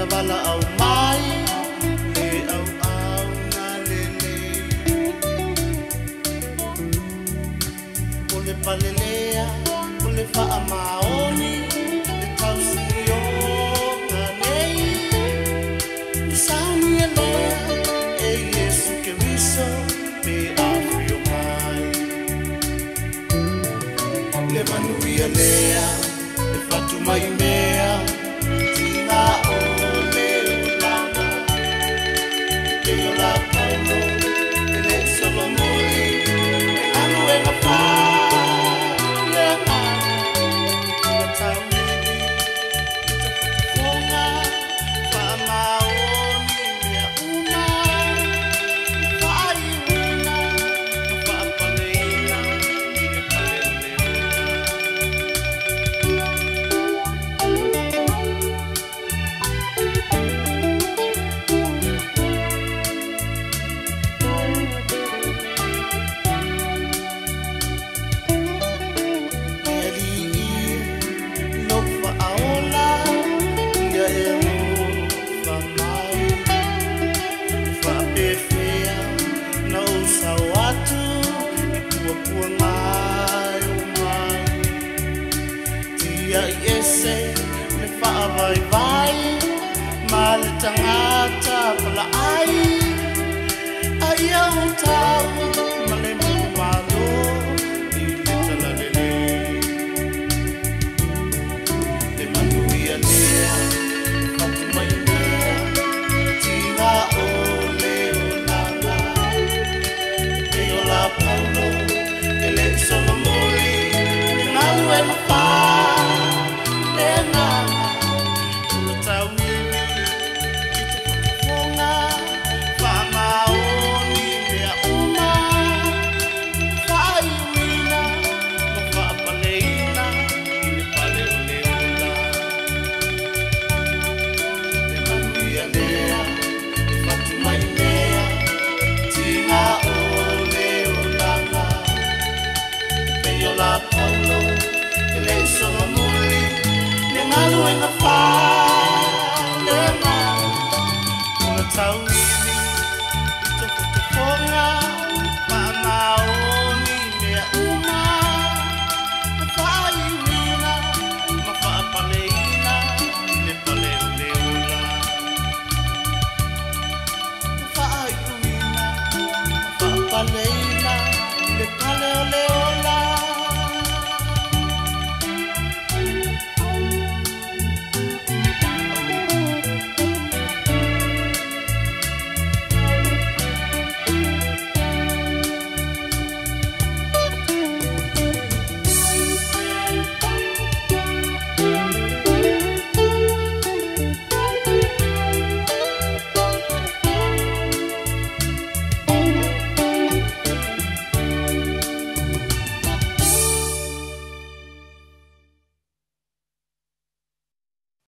Bala au mai le au na lele o le palelea o le faa maoni le tausio na nei sani elea e Yesu ke viso me afrio mai le manuia lea le fatu mai mea tina o Ese me fa vai vai mal tangata pala ai au tau male malo i le tala lele le manuia lea fatu mai lea tina o leo langa e o la paulo e le solo mori nalu e pa Tell me